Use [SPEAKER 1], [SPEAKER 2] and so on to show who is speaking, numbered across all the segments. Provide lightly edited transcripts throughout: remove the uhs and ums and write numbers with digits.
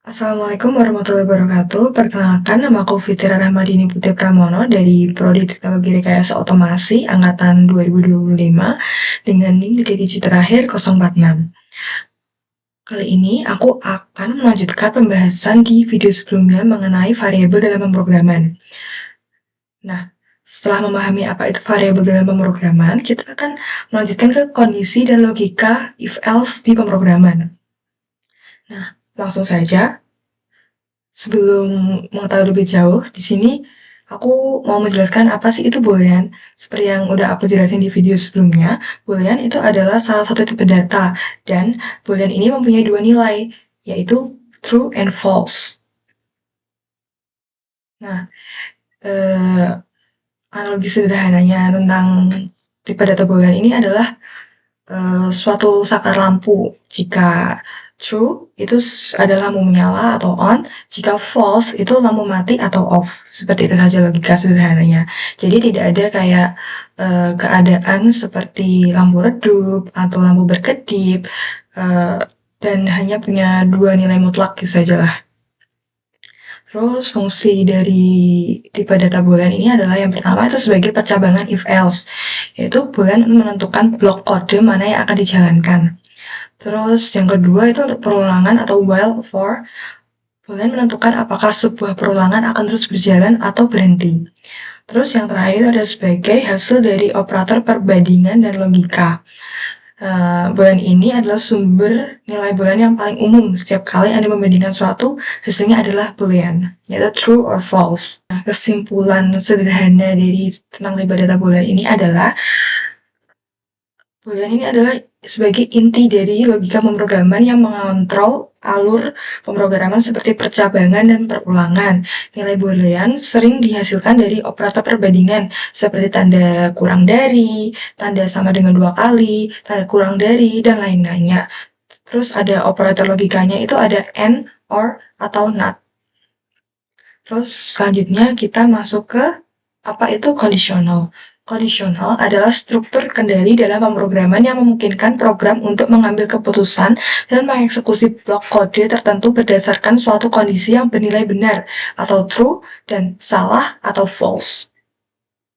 [SPEAKER 1] Assalamualaikum warahmatullahi wabarakatuh. Perkenalkan, nama aku Fitira Rahmadini Putri Pramono dari Prodi Teknologi Rekayasa Otomasi Angkatan 2025 dengan NIM 3 digit terakhir 046. Kali ini aku akan melanjutkan pembahasan di video sebelumnya mengenai variabel dalam pemrograman. Nah, setelah memahami apa itu variabel dalam pemrograman, kita akan melanjutkan ke kondisi dan logika if-else di pemrograman. Nah, langsung saja. Sebelum mengetahui lebih jauh, di sini aku mau menjelaskan apa sih itu boolean. Seperti yang udah aku jelasin di video sebelumnya, boolean itu adalah salah satu tipe data, dan boolean ini mempunyai dua nilai, yaitu true and false. Nah, analogi sederhananya tentang tipe data boolean ini adalah suatu saklar lampu. Jika true itu adalah lampu menyala atau on, jika false itu lampu mati atau off. Seperti itu saja logika sederhananya. Jadi tidak ada kayak keadaan seperti lampu redup atau lampu berkedip dan hanya punya dua nilai mutlak gitu saja lah. Terus fungsi dari tipe data boolean ini adalah yang pertama itu sebagai percabangan if else, yaitu boolean menentukan blok kode mana yang akan dijalankan. Terus yang kedua itu untuk perulangan atau while for, boolean menentukan apakah sebuah perulangan akan terus berjalan atau berhenti. Terus yang terakhir ada sebagai hasil dari operator perbandingan dan logika. Boolean ini adalah sumber nilai boolean yang paling umum. Setiap kali Anda membandingkan suatu, hasilnya adalah boolean, yaitu true or false. Nah, kesimpulan sederhana dari tentang tipe data boolean ini adalah boolean ini adalah sebagai inti dari logika pemrograman yang mengontrol alur pemrograman seperti percabangan dan perulangan. Nilai boolean sering dihasilkan dari operator perbandingan seperti tanda kurang dari, tanda sama dengan 2 kali, tanda kurang dari, dan lain-lainnya. Terus ada operator logikanya itu ada and, or, atau not. Terus selanjutnya kita masuk ke apa itu conditional. Conditional adalah struktur kendali dalam pemrograman yang memungkinkan program untuk mengambil keputusan dan mengeksekusi blok kode tertentu berdasarkan suatu kondisi yang bernilai benar atau true dan salah atau false.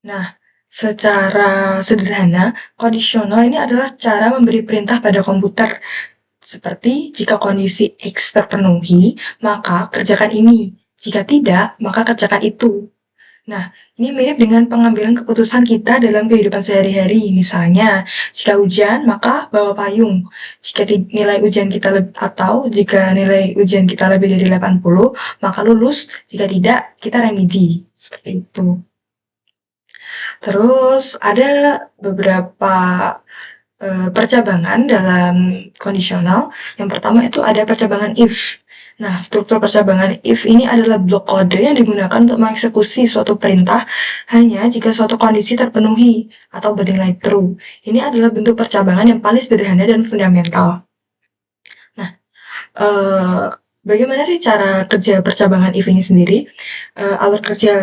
[SPEAKER 1] Nah, secara sederhana, conditional ini adalah cara memberi perintah pada komputer. Seperti jika kondisi X terpenuhi, maka kerjakan ini. Jika tidak, maka kerjakan itu. Nah, ini mirip dengan pengambilan keputusan kita dalam kehidupan sehari-hari. Misalnya, jika hujan, maka bawa payung. Jika nilai ujian kita jika nilai ujian kita lebih dari 80, maka lulus. Jika tidak, kita remedi. Seperti itu. Terus ada beberapa percabangan dalam kondisional. Yang pertama itu ada percabangan if. Nah, struktur percabangan if ini adalah blok kode yang digunakan untuk mengeksekusi suatu perintah hanya jika suatu kondisi terpenuhi atau bernilai true. Ini adalah bentuk percabangan yang paling sederhana dan fundamental. Nah, bagaimana sih cara kerja percabangan if ini sendiri? Alur kerja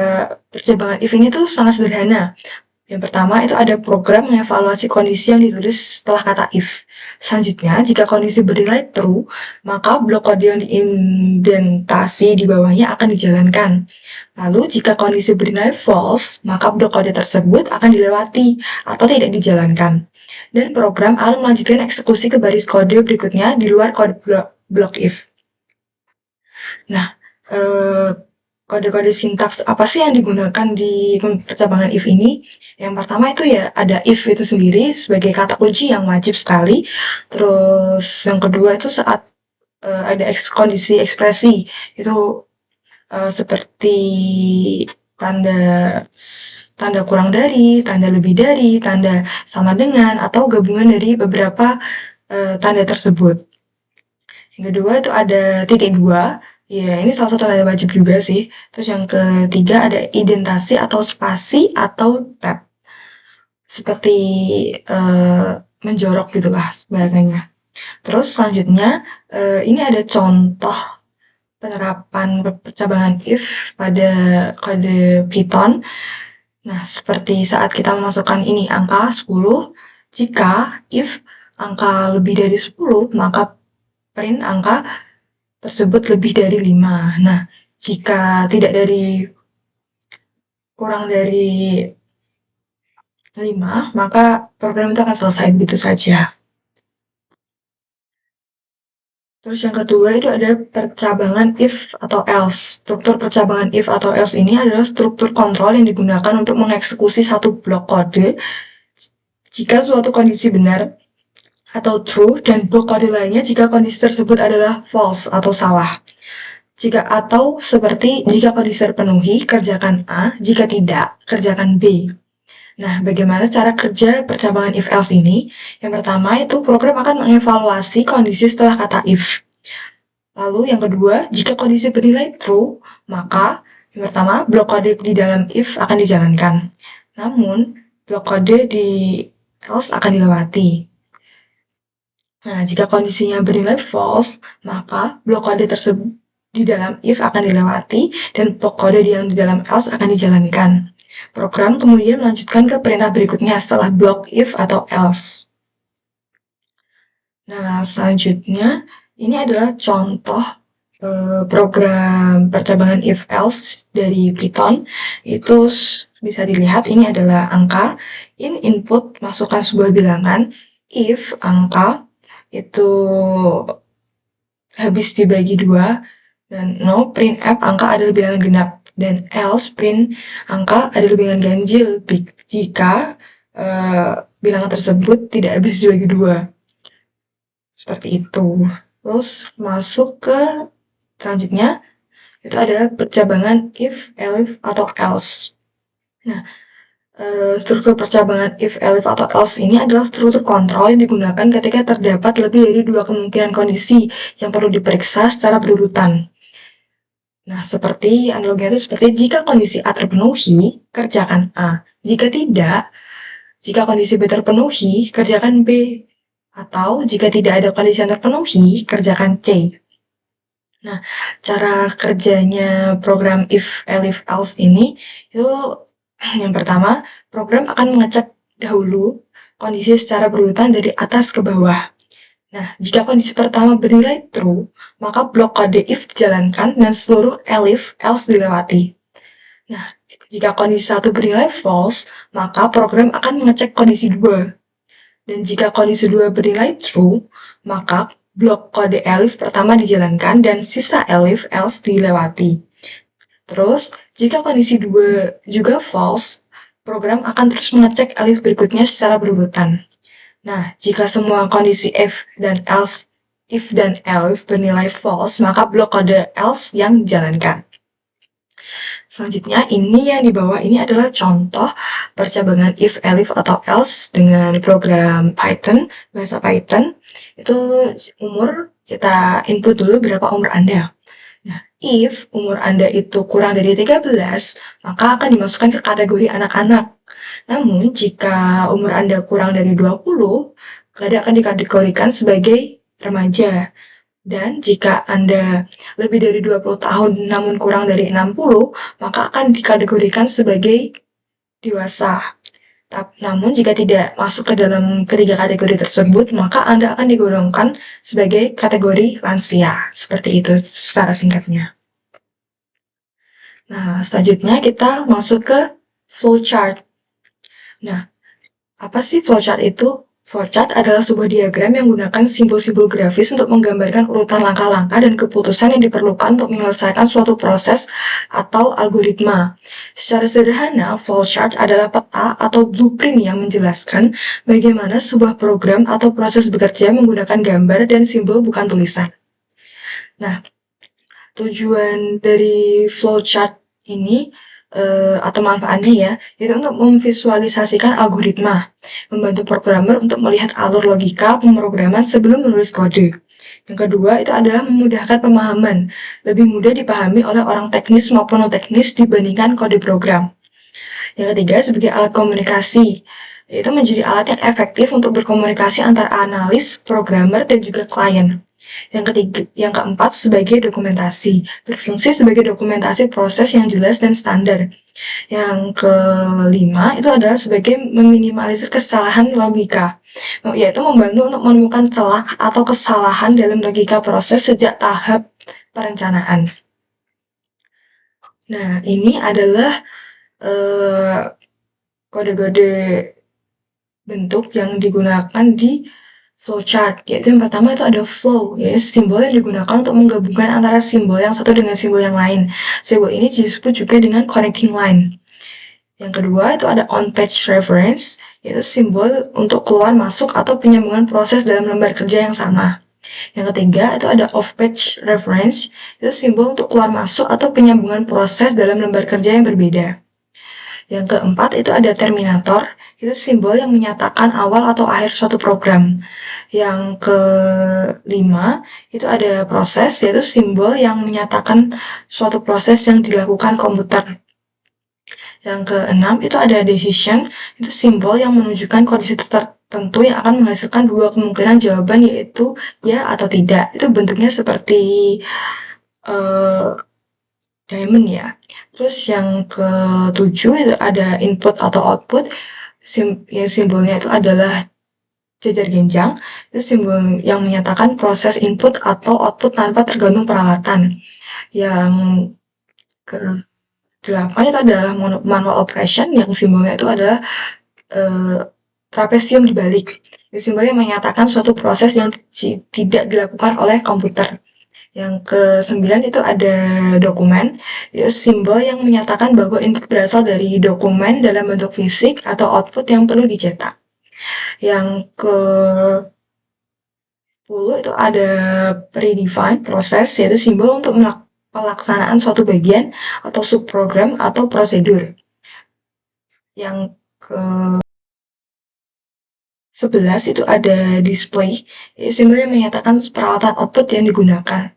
[SPEAKER 1] percabangan if ini tuh sangat sederhana. Yang pertama itu ada program mengevaluasi kondisi yang ditulis setelah kata if. Selanjutnya, jika kondisi bernilai true, maka blok kode yang diindentasi di bawahnya akan dijalankan. Lalu, jika kondisi bernilai false, maka blok kode tersebut akan dilewati atau tidak dijalankan. Dan program akan melanjutkan eksekusi ke baris kode berikutnya di luar kode blok if. Nah, kode-kode sintaks apa sih yang digunakan di percabangan if ini? Yang pertama itu ya ada if itu sendiri sebagai kata kunci yang wajib sekali. Terus yang kedua itu saat ada kondisi ekspresi itu seperti tanda kurang dari, tanda lebih dari, tanda sama dengan, atau gabungan dari beberapa tanda tersebut. Yang kedua itu ada titik dua. Ya, ini salah satu tanda wajib juga sih. Terus yang ketiga ada indentasi atau spasi atau tab. Seperti menjorok gitulah bahasanya. Terus selanjutnya ini ada contoh penerapan percabangan if pada kode Python. Nah, seperti saat kita memasukkan ini angka 10, jika if angka lebih dari 10, maka print angka tersebut lebih dari 5. Nah, jika tidak dari kurang dari 5, maka program itu akan selesai begitu saja. Terus yang kedua itu ada percabangan if atau else. Struktur percabangan if atau else ini adalah struktur kontrol yang digunakan untuk mengeksekusi satu blok kode jika suatu kondisi benar atau true dan blok kode lainnya jika kondisi tersebut adalah false atau salah. Seperti jika kondisi terpenuhi, kerjakan A, jika tidak, kerjakan B. Nah, bagaimana cara kerja percabangan if else ini? Yang pertama itu program akan mengevaluasi kondisi setelah kata if. Lalu yang kedua, jika kondisi bernilai true, maka yang pertama blok kode di dalam if akan dijalankan. Namun, blok kode di else akan dilewati. Nah, jika kondisinya bernilai false, maka blok kode tersebut di dalam if akan dilewati dan blok kode yang di dalam else akan dijalankan. Program kemudian melanjutkan ke perintah berikutnya setelah blok if atau else. Nah, selanjutnya ini adalah contoh program percabangan if else dari Python. Itu bisa dilihat ini adalah angka. In input masukkan sebuah bilangan. If angka itu habis dibagi 2 dan no printf angka adalah bilangan genap dan else print angka adalah bilangan ganjil jika bilangan tersebut tidak habis dibagi 2. Seperti itu. Terus masuk ke selanjutnya itu adalah percabangan if, elif, atau else. Nah, struktur percabangan if, elif, atau else ini adalah struktur kontrol yang digunakan ketika terdapat lebih dari 2 kemungkinan kondisi yang perlu diperiksa secara berurutan. Nah, seperti analoginya itu seperti jika kondisi A terpenuhi, kerjakan A. Jika tidak, jika kondisi B terpenuhi, kerjakan B. Atau jika tidak ada kondisi yang terpenuhi, kerjakan C. Nah, cara kerjanya program if, elif, else ini itu yang pertama, program akan mengecek dahulu kondisi secara berurutan dari atas ke bawah. Nah, jika kondisi pertama bernilai true, maka blok kode if dijalankan dan seluruh elif, else dilewati. Nah, jika kondisi 1 bernilai false, maka program akan mengecek kondisi 2. Dan jika kondisi 2 bernilai true, maka blok kode elif pertama dijalankan dan sisa elif, else dilewati. Terus, jika kondisi 2 juga false, program akan terus mengecek elif berikutnya secara berurutan. Nah, jika semua kondisi if dan elif bernilai false, maka blok kode else yang dijalankan. Selanjutnya, ini yang di bawah ini adalah contoh percabangan if, elif, atau else dengan program Python, bahasa Python. Itu umur, kita input dulu berapa umur Anda. Nah, if umur Anda itu kurang dari 13, maka akan dimasukkan ke kategori anak-anak. Namun, jika umur Anda kurang dari 20, Anda akan dikategorikan sebagai remaja. Dan jika Anda lebih dari 20 tahun namun kurang dari 60, maka akan dikategorikan sebagai dewasa. Namun jika tidak masuk ke dalam ketiga kategori tersebut, maka Anda akan digolongkan sebagai kategori lansia. Seperti itu secara singkatnya. Nah, selanjutnya kita masuk ke flowchart. Nah, apa sih flowchart itu? Flowchart adalah sebuah diagram yang menggunakan simbol-simbol grafis untuk menggambarkan urutan langkah-langkah dan keputusan yang diperlukan untuk menyelesaikan suatu proses atau algoritma. Secara sederhana, flowchart adalah peta atau blueprint yang menjelaskan bagaimana sebuah program atau proses bekerja menggunakan gambar dan simbol bukan tulisan. Nah, tujuan dari flowchart ini atau manfaatnya ya, itu untuk memvisualisasikan algoritma, membantu programmer untuk melihat alur logika pemrograman sebelum menulis kode. Yang kedua, itu adalah memudahkan pemahaman, lebih mudah dipahami oleh orang teknis maupun non-teknis dibandingkan kode program. Yang ketiga, sebagai alat komunikasi, itu menjadi alat yang efektif untuk berkomunikasi antara analis, programmer, dan juga klien. Yang keempat, sebagai dokumentasi. Berfungsi sebagai dokumentasi proses yang jelas dan standar. Yang kelima, itu adalah sebagai meminimalisir kesalahan logika, yaitu membantu untuk menemukan celah atau kesalahan dalam logika proses sejak tahap perencanaan. Nah, ini adalah kode-kode bentuk yang digunakan di flowchart, yaitu yang pertama itu ada flow, yaitu simbol yang digunakan untuk menggabungkan antara simbol yang satu dengan simbol yang lain. Simbol ini disebut juga dengan connecting line. Yang kedua itu ada on-page reference, yaitu simbol untuk keluar masuk atau penyambungan proses dalam lembar kerja yang sama. Yang ketiga itu ada off-page reference, itu simbol untuk keluar masuk atau penyambungan proses dalam lembar kerja yang berbeda. Yang keempat itu ada terminator, itu simbol yang menyatakan awal atau akhir suatu program. Yang kelima itu ada proses, yaitu simbol yang menyatakan suatu proses yang dilakukan komputer. Yang keenam itu ada decision, itu simbol yang menunjukkan kondisi tertentu yang akan menghasilkan dua kemungkinan jawaban, yaitu ya atau tidak. Itu bentuknya seperti diamond ya. Terus yang ketujuh itu ada input atau output, yang simbolnya itu adalah jajar genjang, itu simbol yang menyatakan proses input atau output tanpa tergantung peralatan. Yang ke-8 itu adalah manual operation, yang simbolnya itu adalah trapesium dibalik. Ini simbol yang menyatakan suatu proses yang tidak dilakukan oleh komputer. Yang ke-9 itu ada dokumen, yaitu simbol yang menyatakan bahwa input berasal dari dokumen dalam bentuk fisik atau output yang perlu dicetak. Yang ke-10 itu ada predefined proses, yaitu simbol untuk pelaksanaan suatu bagian atau subprogram atau prosedur. Yang ke-11 itu ada display, yaitu simbol yang menyatakan peralatan output yang digunakan.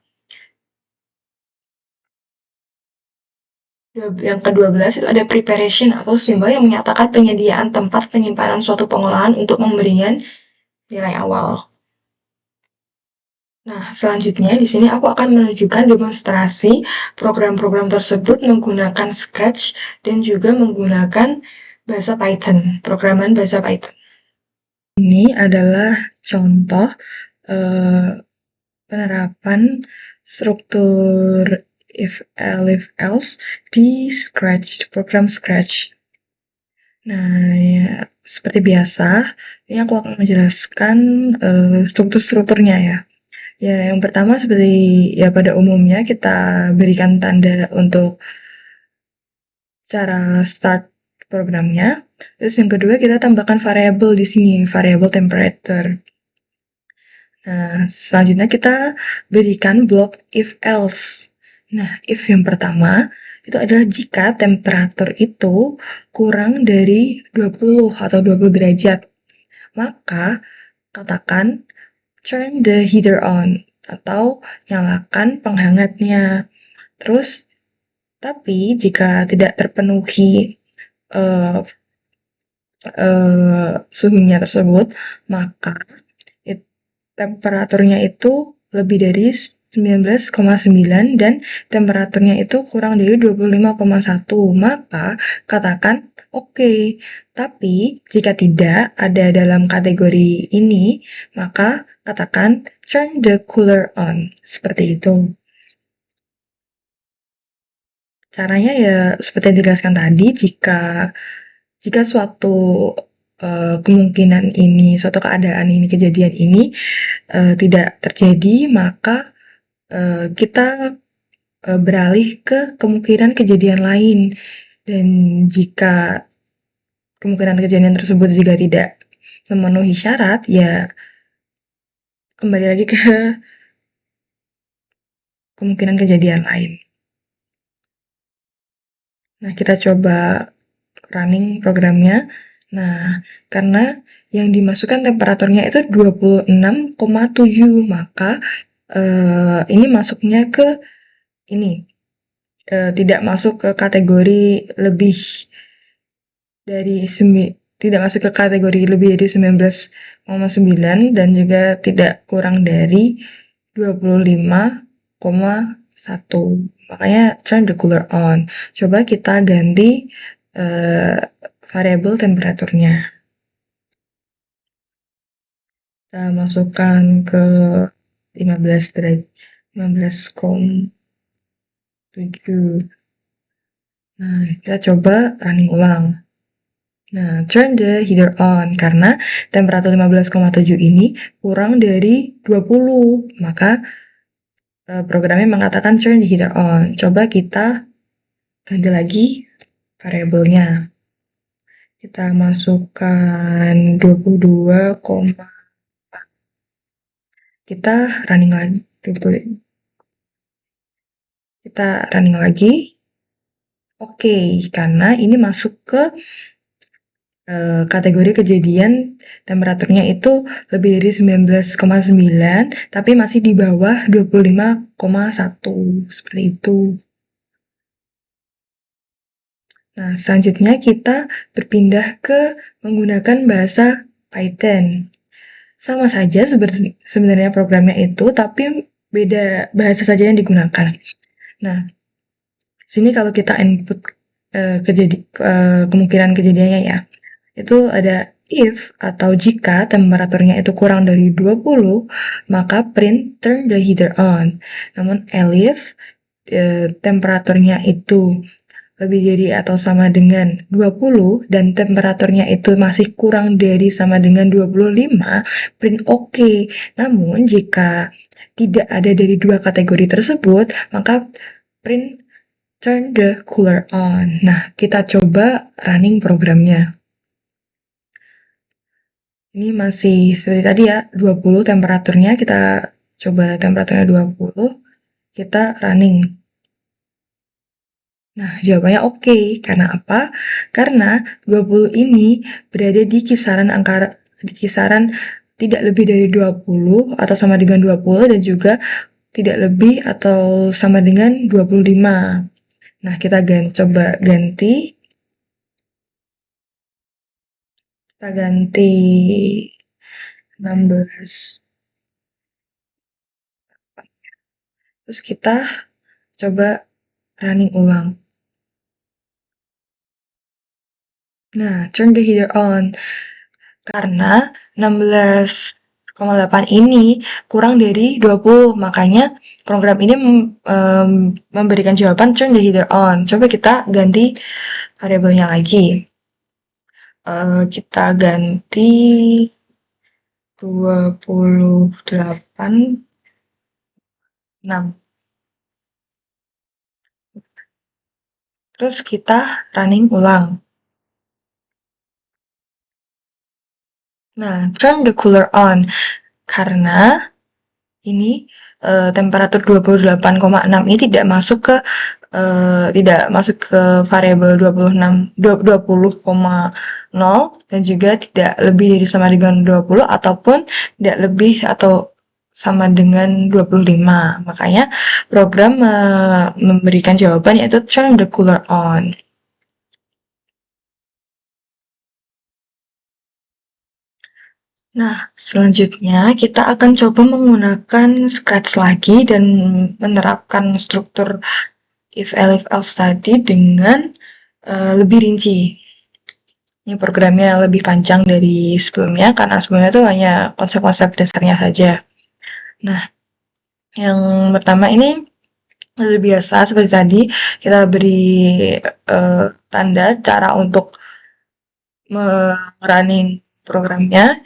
[SPEAKER 1] Yang ke-12 itu ada preparation atau simbol yang menyatakan penyediaan tempat penyimpanan suatu pengolahan untuk memberikan nilai awal. Nah, selanjutnya di sini aku akan menunjukkan demonstrasi program-program tersebut menggunakan Scratch dan juga menggunakan bahasa Python, programan bahasa Python. Ini adalah contoh penerapan struktur if else di Scratch, program Scratch. Nah, ya, seperti biasa, ini aku akan menjelaskan struktur-strukturnya ya. Ya, yang pertama seperti ya pada umumnya kita berikan tanda untuk cara start programnya. Terus yang kedua kita tambahkan variabel di sini, variabel temperature. Nah, selanjutnya kita berikan blok if else. Nah, if yang pertama itu adalah jika temperatur itu kurang dari 20 atau 20 derajat. Maka katakan turn the heater on atau nyalakan penghangatnya. Terus, tapi jika tidak terpenuhi suhunya tersebut, maka temperaturnya itu lebih dari 19,9 dan temperaturnya itu kurang dari 25,1, maka katakan oke. Tapi jika tidak ada dalam kategori ini, maka katakan turn the cooler on. Seperti itu. Caranya ya seperti yang dijelaskan tadi, jika suatu kemungkinan ini, suatu keadaan ini, kejadian ini tidak terjadi, maka kita beralih ke kemungkinan kejadian lain. Dan jika kemungkinan kejadian tersebut juga tidak memenuhi syarat, ya kembali lagi ke kemungkinan kejadian lain. Nah, kita coba running programnya. Nah, karena yang dimasukkan temperaturnya itu 26,7, maka ini masuknya ke ini, tidak masuk ke kategori lebih dari tidak masuk ke kategori lebih dari 19,9 dan juga tidak kurang dari 25,1. Makanya turn the cooler on. Coba kita ganti variabel temperaturnya. Kita masukkan ke 15 derajat. 15,7. Nah, kita coba running ulang. Nah, turn the heater on, karena temperatur 15,7 ini kurang dari 20, maka programnya mengatakan turn the heater on. Coba kita ganti lagi variabelnya. Kita masukkan 22, kita running lagi. Kita running lagi. Oke, karena ini masuk ke kategori kejadian temperaturnya itu lebih dari 19,9, tapi masih di bawah 25,1, seperti itu. Nah, selanjutnya kita berpindah ke menggunakan bahasa Python. Sama saja sebenarnya programnya itu, tapi beda bahasa saja yang digunakan. Nah, sini kalau kita input kemungkinan kejadiannya ya, itu ada if atau jika temperaturnya itu kurang dari 20, maka print turn the heater on. Namun elif temperaturnya itu lebih dari atau sama dengan 20 dan temperaturnya itu masih kurang dari sama dengan 25, print OK. Namun jika tidak ada dari dua kategori tersebut, maka print turn the cooler on. Nah, kita coba running programnya. Ini masih seperti tadi ya, 20 temperaturnya, kita coba temperaturnya 20, kita running. Nah, jawabannya oke. Karena apa? Karena 20 ini berada di kisaran tidak lebih dari 20 atau sama dengan 20 dan juga tidak lebih atau sama dengan 25. Nah, kita coba ganti. Kita ganti 16. Terus kita coba running ulang. Nah, turn the heater on. Karena 16,8 ini kurang dari 20, makanya program ini memberikan jawaban turn the heater on. Coba kita ganti variabelnya lagi. Kita ganti 28,6. Terus kita running ulang. Nah, turn the cooler on. Karena ini temperatur 28,6 ini tidak masuk ke variabel 20,0 dan juga tidak lebih dari sama dengan 20 ataupun tidak lebih atau sama dengan 25. Makanya program memberikan jawaban yaitu turn the cooler on. Nah, selanjutnya kita akan coba menggunakan Scratch lagi dan menerapkan struktur if else tadi dengan lebih rinci. Ini programnya lebih panjang dari sebelumnya karena sebelumnya itu hanya konsep-konsep dasarnya saja. Nah, yang pertama ini lebih biasa seperti tadi, kita beri tanda cara untuk running programnya.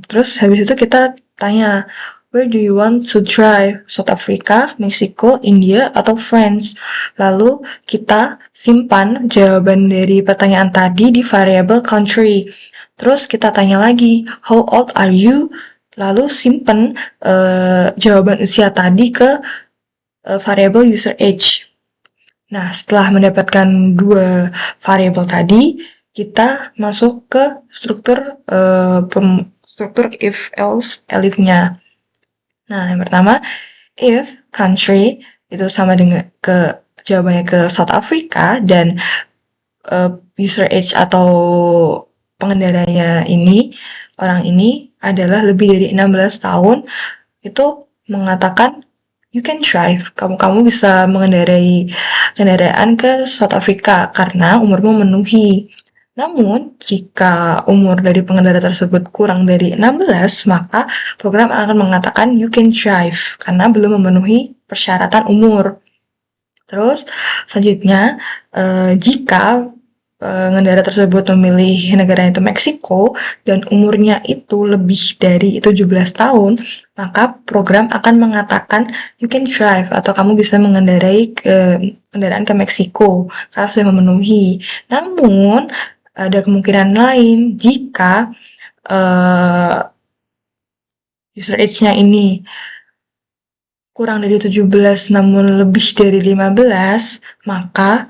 [SPEAKER 1] Terus habis itu kita tanya, where do you want to drive? South Africa, Meksiko, India, atau France? Lalu kita simpan jawaban dari pertanyaan tadi di variabel country. Terus kita tanya lagi, how old are you? Lalu simpan jawaban usia tadi ke variabel user age. Nah, setelah mendapatkan dua variabel tadi, kita masuk ke struktur if else elif-nya. Nah, yang pertama, if country itu sama dengan jawabannya ke South Africa dan user age atau pengendaranya orang ini adalah lebih dari 16 tahun, itu mengatakan you can drive, kamu bisa mengendarai kendaraan ke South Africa karena umurmu memenuhi. Namun, jika umur dari pengendara tersebut kurang dari 16, maka program akan mengatakan you can drive karena belum memenuhi persyaratan umur. Terus, selanjutnya, jika pengendara tersebut memilih negara itu Meksiko dan umurnya itu lebih dari 17 tahun, maka program akan mengatakan you can drive atau kamu bisa mengendarai kendaraan ke Meksiko karena sudah memenuhi. Namun, ada kemungkinan lain jika user age-nya ini kurang dari 17 namun lebih dari 15, maka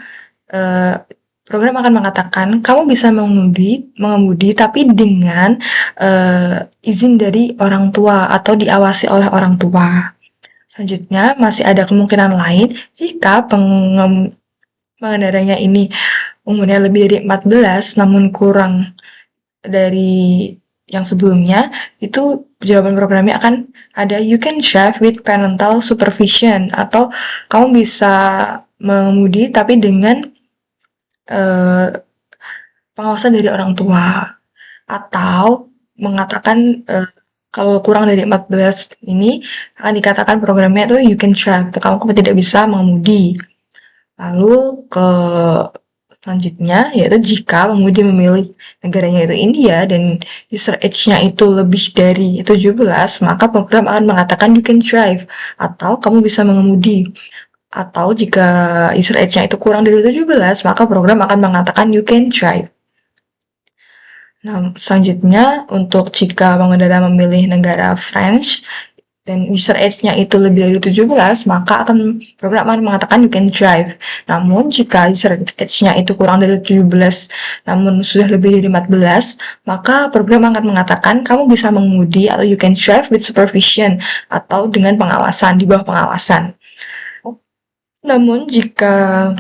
[SPEAKER 1] program akan mengatakan kamu bisa mengemudi tapi dengan izin dari orang tua atau diawasi oleh orang tua. Selanjutnya, masih ada kemungkinan lain jika pengendaranya ini umurnya lebih dari 14 namun kurang dari yang sebelumnya, itu jawaban programnya akan ada you can drive with parental supervision atau kamu bisa mengemudi tapi dengan pengawasan dari orang tua, atau mengatakan kalau kurang dari 14 ini akan dikatakan programnya itu you can drive, kamu tidak bisa mengemudi. Lalu selanjutnya yaitu jika pengemudi memilih negaranya itu India dan user age-nya itu lebih dari 17, maka program akan mengatakan you can drive atau kamu bisa mengemudi. Atau jika user age-nya itu kurang dari 17, maka program akan mengatakan you can drive. Nah, selanjutnya untuk jika pengendara memilih negara French dan user age-nya itu lebih dari 17, maka program akan mengatakan you can drive. Namun, jika user age-nya itu kurang dari 17, namun sudah lebih dari 14, maka program akan mengatakan kamu bisa mengemudi atau you can drive with supervision atau dengan pengawasan, di bawah pengawasan. Namun, jika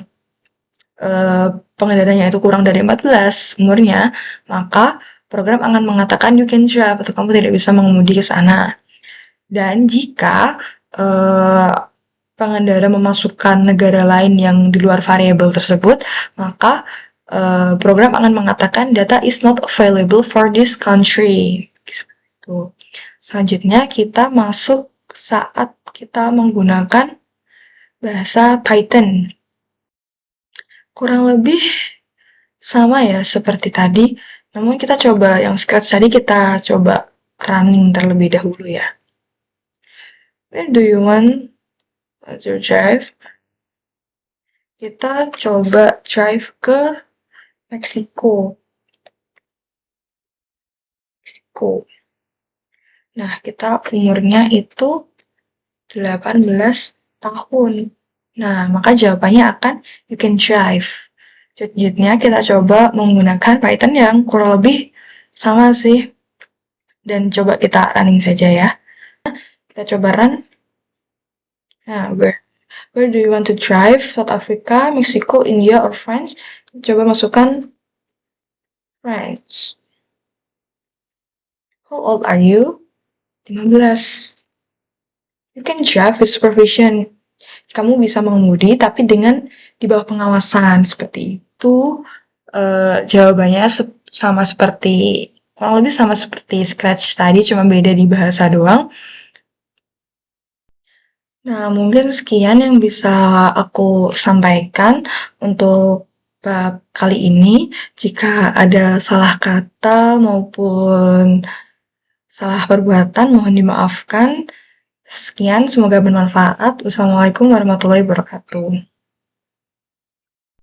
[SPEAKER 1] pengendaranya itu kurang dari 14 umurnya, maka program akan mengatakan you can drive atau kamu tidak bisa mengemudi ke sana. Dan jika pengendara memasukkan negara lain yang di luar variabel tersebut, maka program akan mengatakan data is not available for this country. Gitu. Selanjutnya kita masuk saat kita menggunakan bahasa Python. Kurang lebih sama ya seperti tadi, namun kita coba yang scratch tadi kita coba running terlebih dahulu ya. Where do you want to drive? Kita coba drive ke Meksiko. Nah, kita umurnya itu 18 tahun. Nah, maka jawabannya akan you can drive. Selanjutnya kita coba menggunakan Python yang kurang lebih sama sih. Dan coba kita running saja ya. Kita coba run. Nah, where do you want to drive? South Africa, Mexico, India, or France? Coba masukkan France. How old are you? 15. You can drive with supervision. Kamu bisa mengemudi tapi dengan di bawah pengawasan seperti itu. Jawabannya kurang lebih sama seperti scratch tadi, cuma beda di bahasa doang. Nah, mungkin sekian yang bisa aku sampaikan untuk bab kali ini. Jika ada salah kata maupun salah perbuatan, mohon dimaafkan. Sekian, semoga bermanfaat. Wassalamualaikum warahmatullahi wabarakatuh.